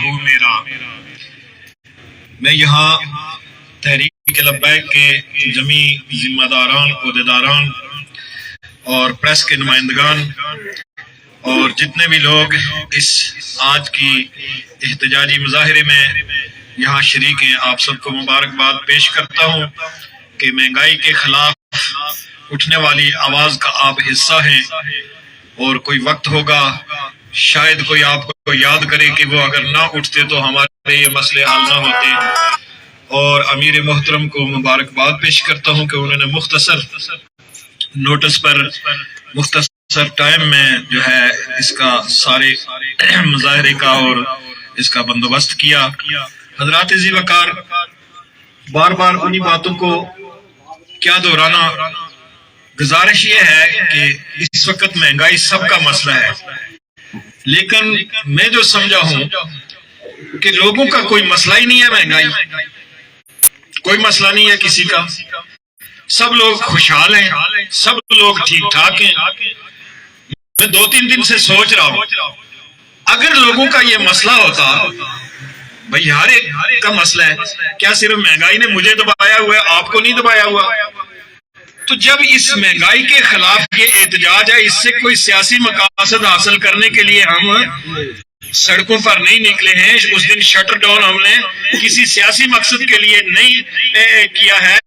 ہو میرا۔ میں یہاں تحریک لبیک کے جمیع ذمہ داران، عہدیداران اور پریس کے نمائندگان اور جتنے بھی لوگ اس آج کی احتجاجی مظاہرے میں یہاں شریک ہیں، آپ سب کو مبارکباد پیش کرتا ہوں کہ مہنگائی کے خلاف اٹھنے والی آواز کا آپ حصہ ہیں، اور کوئی وقت ہوگا شاید کوئی آپ کو یاد کرے کہ وہ اگر نہ اٹھتے تو ہمارے یہ مسئلے حل نہ ہوتے۔ اور امیر محترم کو مبارکباد پیش کرتا ہوں کہ انہوں نے مختصر نوٹس پر مختصر ٹائم میں جو ہے اس کا سارے مظاہرے کا اور اس کا بندوبست کیا۔ حضرات ذی وقار، بار بار انہی باتوں کو کیا دہرانا، گزارش یہ ہے کہ اس وقت مہنگائی سب کا مسئلہ ہے، لیکن میں جو سمجھا ہوں کہ لوگوں کا کوئی مسئلہ ہی نہیں ہے، مہنگائی کوئی مسئلہ نہیں ہے کسی کا، سب لوگ خوشحال ہیں، سب لوگ ٹھیک ٹھاک ہیں۔ میں 2-3 دن سے سوچ رہا ہوں اگر لوگوں کا یہ مسئلہ ہوتا، بھئی ہر ایک کا مسئلہ ہے، کیا صرف مہنگائی نے مجھے دبایا ہوا ہے، آپ کو نہیں دبایا ہوا؟ تو جب اس مہنگائی کے خلاف یہ احتجاج ہے، اس سے کوئی سیاسی مقاصد حاصل کرنے کے لیے ہم سڑکوں پر نہیں نکلے ہیں۔ اس دن شٹر ڈاؤن ہم نے کسی سیاسی مقصد کے لیے نہیں کیا ہے،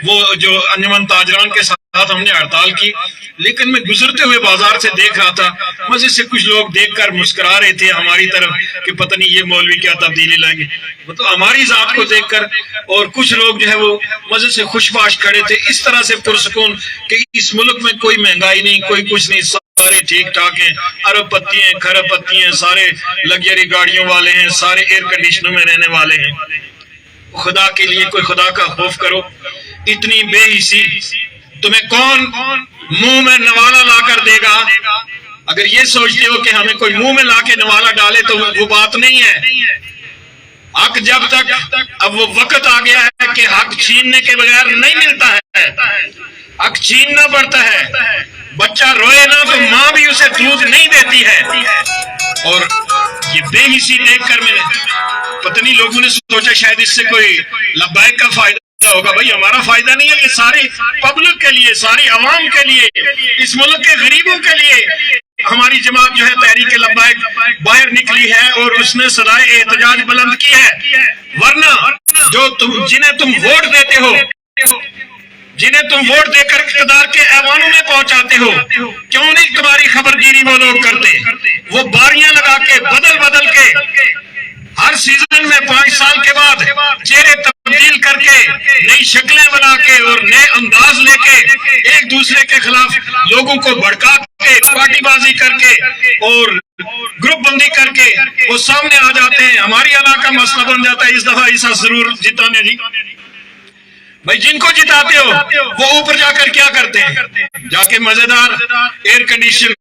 وہ جو انجمن تاجران کے ساتھ ہم نے ہڑتال کی، لیکن میں گزرتے ہوئے بازار سے دیکھ رہا تھا، مزے سے کچھ لوگ دیکھ کر مسکرا رہے تھے ہماری طرف کہ پتہ نہیں یہ مولوی کیا تبدیلی لائیں گے، مطلب ہماری ذات کو دیکھ کر، اور کچھ لوگ جو ہے وہ مزے سے خوش باش کھڑے تھے، اس طرح سے پرسکون کہ اس ملک میں کوئی مہنگائی نہیں، کوئی کچھ نہیں، سارے ٹھیک ٹھاک ہیں، ارب پتی ہیں، کھرب پتی ہیں، سارے لگژری گاڑیوں والے ہیں، سارے ایئر کنڈیشنوں میں رہنے والے ہیں۔ خدا کے لیے کوئی خدا کا خوف کرو، اتنی بے حسی تمہیں کون منہ میں نوالا لا کر دے گا؟ اگر یہ سوچتے ہو کہ ہمیں کوئی منہ میں لا کے نوالا ڈالے تو وہ بات نہیں ہے۔ حق جب تک، اب وہ وقت آ گیا ہے کہ حق چھیننے کے بغیر نہیں ملتا ہے، حق چھیننا پڑتا ہے۔ بچہ روئے نا تو ماں بھی اسے دودھ نہیں دیتی ہے۔ اور یہ بے حسی دیکھ کر میں نے پتہ نہیں لوگوں نے سوچا شاید اس سے کوئی لبیک کا فائدہ ہوگا۔ بھائی ہمارا فائدہ نہیں ہے، یہ ساری پبلک کے لیے، ساری عوام کے لیے، اس ملک کے غریبوں کے لیے ہماری جماعت جو ہے تحریک لبیک باہر نکلی ہے اور اس نے صدائے احتجاج بلند کی ہے۔ ورنہ جو جنہیں تم ووٹ دیتے ہو، جنہیں تم ووٹ دے کر اقتدار کے ایوانوں میں پہنچاتے ہو، کیوں نہیں تمہاری خبرگیری وہ لوگ کرتے؟ وہ باریاں لگا کے بدل بدل کے ہر سیزن میں 5 سال کے بعد چہرے تبدیل کر کے، نئی شکلیں بنا کے اور نئے انداز لے کے ایک دوسرے کے خلاف لوگوں کو بھڑکا کے، پارٹی بازی کر کے اور گروپ بندی کر کے وہ سامنے آ جاتے ہیں، ہماری علاقہ مسئلہ بن جاتا ہے۔ اس دفعہ ایسا ضرور جتانے جی، بھائی جن کو جتاتے ہو وہ اوپر جا کر کیا کرتے ہیں؟ جا کے مزیدار ایئر کنڈیشن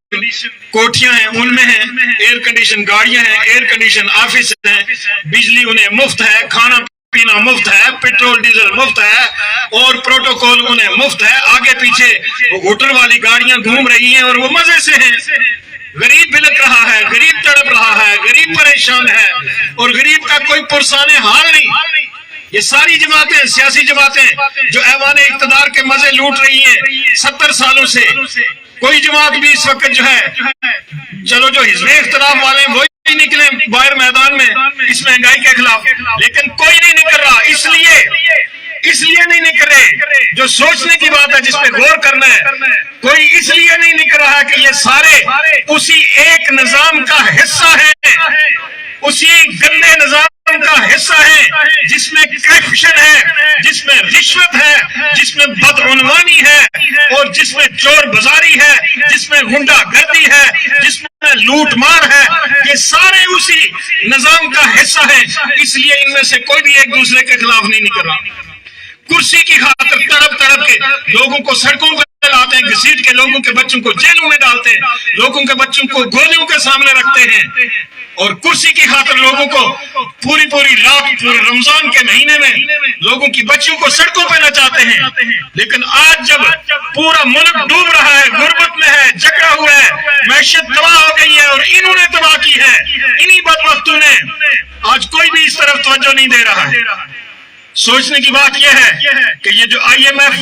کوٹھیاں ہیں ان میں ہیں، ایئر کنڈیشن گاڑیاں ہیں، ایئر کنڈیشن آفس ہیں، بجلی انہیں مفت ہے، کھانا پینا مفت ہے، پیٹرول ڈیزل مفت ہے، اور پروٹوکول انہیں مفت ہے۔ آگے پیچھے ہوٹل والی گاڑیاں گھوم رہی ہیں اور وہ مزے سے ہیں۔ غریب بلک رہا ہے، غریب تڑپ رہا ہے، غریب پریشان ہے، اور غریب کا کوئی پرسان حال نہیں۔ یہ ساری جماعتیں، سیاسی جماعتیں جو ایوان اقتدار کے مزے لوٹ رہی ہیں 70 سالوں سے، کوئی جماعت بھی اس وقت جو ہے، چلو جو حزب اختلاف والے ہیں وہی نکلے باہر میدان میں اس مہنگائی کے خلاف، لیکن کوئی نہیں نکل رہا۔ اس لیے نہیں نکل رہے، جو سوچنے کی بات ہے، جس پہ غور کرنا ہے، کوئی اس لیے نہیں نکل رہا کہ یہ سارے اسی ایک نظام کا حصہ ہیں، اسی گندے نظام کا حصہ ہے جس میں کرپشن ہے، جس میں رشوت ہے، جس میں بدعنوانی ہے، اور جس میں چور بازاری ہے، جس میں غنڈہ گردی ہے، جس میں لوٹ مار ہے۔ یہ سارے اسی نظام کا حصہ ہیں، اس لیے ان میں سے کوئی بھی ایک دوسرے کے خلاف نہیں نکل رہا۔ کرسی کی خاطر تڑپ تڑپ کے لوگوں کو سڑکوں پہ لاتے ہیں، گھسیٹ کے لوگوں کے بچوں کو جیلوں میں ڈالتے ہیں، لوگوں کے بچوں کو گولیوں کے سامنے رکھتے ہیں۔ اور کرسی کی خاطر لوگوں کو پوری رات پورے رمضان کے مہینے میں لوگوں کی بچیوں کو سڑکوں پہ نچاتے ہیں. لیکن آج جب پورا ملک ڈوب رہا ہے، غربت میں ہے، جکڑا ہوا ہے، معیشت تباہ ہو گئی ہے اور انہوں نے تباہ کی ہے، انہی بدبختوں نے، آج کوئی بھی اس طرف توجہ نہیں دے رہا ہے. سوچنے کی بات یہ ہے کہ یہ جو IMF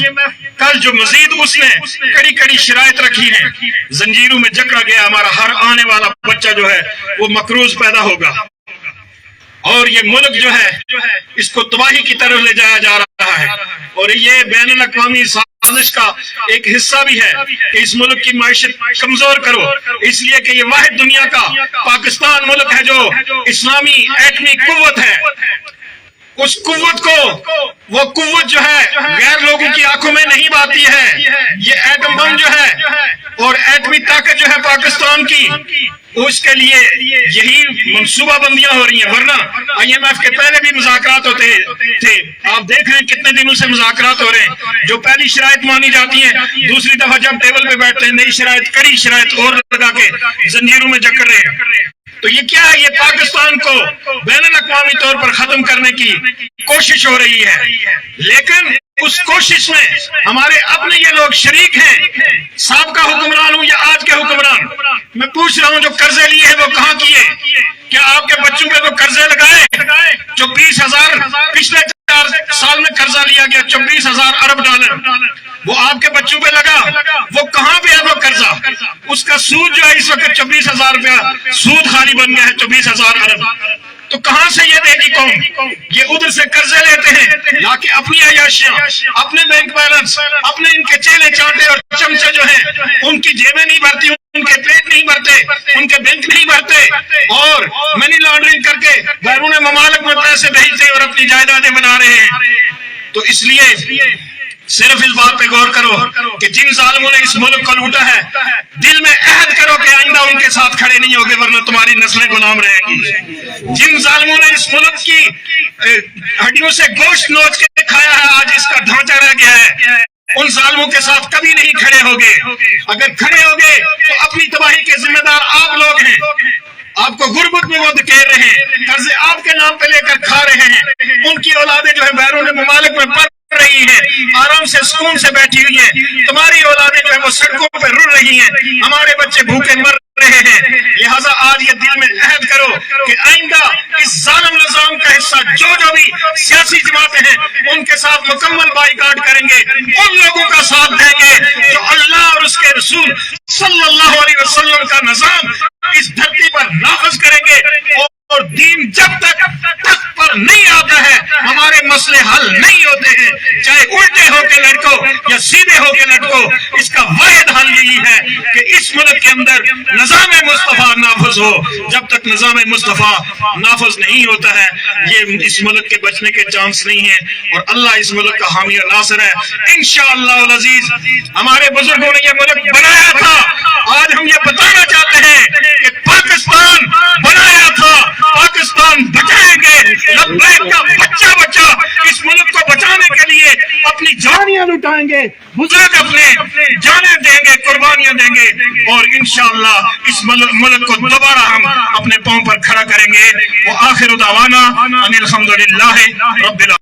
کل جو مزید اس نے کڑی شرائط رکھی ہیں، زنجیروں میں جکڑا گیا ہمارا ہر آنے والا بچہ جو ہے وہ مقروض پیدا ہوگا اور یہ ملک جو ہے اس کو تباہی کی طرف لے جایا جا رہا ہے. اور یہ بین الاقوامی سازش کا ایک حصہ بھی ہے کہ اس ملک کی معیشت کمزور کرو، اس لیے کہ یہ واحد دنیا کا پاکستان ملک ہے جو اسلامی ایٹمی قوت ہے. اس قوت کو، وہ قوت جو ہے غیر لوگوں کی آنکھوں میں نہیں باتی ہے. یہ ایٹم بم جو ہے اور ایٹمی طاقت جو ہے پاکستان کی، اس کے لیے یہی منصوبہ بندیاں ہو رہی ہیں. ورنہ IMF کے پہلے بھی مذاکرات ہوتے تھے، آپ دیکھ رہے ہیں کتنے دنوں سے مذاکرات ہو رہے ہیں. جو پہلی شرائط مانی جاتی ہیں، دوسری دفعہ جب ٹیبل پہ بیٹھتے ہیں نئی شرائط، کڑی شرائط اور لگا کے زنجیروں میں جکڑ رہے ہیں. تو یہ کیا ہے؟ یہ پاکستان کو بین الاقوامی طور پر ختم کرنے کی کوشش ہو رہی ہے. لیکن اس کوشش میں ہمارے اپنے یہ لوگ شریک ہیں، سابقہ حکمران ہوں یا آج کے حکمران. میں پوچھ رہا ہوں جو قرضے لیے ہیں وہ کہاں کیے؟ کیا آپ کے بچوں پہ وہ قرضے لگائے؟ جو 20,000 پچھلے 4 سال میں قرضہ لیا گیا، 24,000 ارب ڈالر، وہ آپ کے بچوں پہ لگا؟ وہ کہاں پہ ہے وہ قرضہ؟ اس کا سود جو ہے اس وقت 24,000 روپیہ سود خالی بن گیا ہے، 24,000 ارب. تو کہاں سے یہ دے گی قوم؟ یہ ادھر سے قرضے لیتے ہیں لا کے اپنی عیاشیاں، اپنے بینک بیلنس، اپنے ان کے چیلے چانٹے اور چمچے جو ہیں ان کی جیبیں نہیں بھرتی، ان کے پیٹ نہیں بھرتے، ان کے بینک نہیں بھرتے، اور منی لانڈرنگ کر کے بیرون ممالک میں پیسے بھیجتے اور اپنی جائیدادیں بنا رہے ہیں. تو اس لیے صرف اس بات پہ غور کرو کہ جن ظالموں نے اس ملک کو لوٹا ہے، دل میں عہد کرو کہ آئندہ ان کے ساتھ کھڑے نہیں ہوگے، ورنہ تمہاری نسلیں غلام رہیں گی. جن ظالموں نے اس ملک کی ہڈیوں سے گوشت نوچ کے کھایا ہے، آج اس کا ڈھانچہ رہ گیا ہے، ان ظالموں کے ساتھ کبھی نہیں کھڑے ہوگے. اگر کھڑے ہوگے تو اپنی تباہی کے ذمہ دار آپ لوگ ہیں. آپ کو غربت میں وہ دکھیر رہے ہیں، قرضے آپ کے نام پہ لے کر کھا رہے ہیں. ان کی اولادیں جو ہے بیرون ممالک میں پڑھ رہی ہیں، آرام سے سکون سے بیٹھی ہوئی ہیں. تمہاری اولادیں جو ہے وہ سڑکوں پہ رل رہی ہیں، ہمارے بچے بھوکے مر رہے ہیں. لہٰذا آج یہ دل میں عہد کرو کہ آئندہ اس ظالم نظام کا حصہ جو بھی سیاسی جماعتیں ہیں ان کے ساتھ مکمل بائیکاٹ کریں گے، ان لوگوں کا ساتھ دیں گے جو اللہ اور اس کے رسول صلی اللہ علیہ وسلم کا نظام اس دھرتی پر نافذ کریں گے. اور دین جب تک تخت پر نہیں آتا ہے ہمارے مسئلے حل نہیں ہوتے ہیں، چاہے الٹے ہو کے لڑکو یا سیدھے ہو کے لڑکو. اس کا واحد حل یہی ہے کہ اس ملک کے اندر نظام مصطفیٰ نافذ ہو. جب تک نظام مصطفیٰ نافذ نہیں ہوتا ہے یہ اس ملک کے بچنے کے چانس نہیں ہیں. اور اللہ اس ملک کا حامی و ناصر ہے انشاءاللہ العزیز. ہمارے بزرگوں نے یہ ملک بنایا تھا، آج ہم یہ بتانا چاہتے ہیں کہ پاکستان بنایا تھا، پاکستان بچائیں گے. لبیک کا بچہ بچہ اس ملک کو بچانے کے لیے اپنی جانیاں لٹائیں گے، بزرگ اپنے جانیں دیں گے، قربانیاں دیں گے، اور انشاءاللہ اس ملک کو دوبارہ ہم اپنے پاؤں پر کھڑا کریں گے. وآخر دعوانا ان الحمدللہ رب العالمین.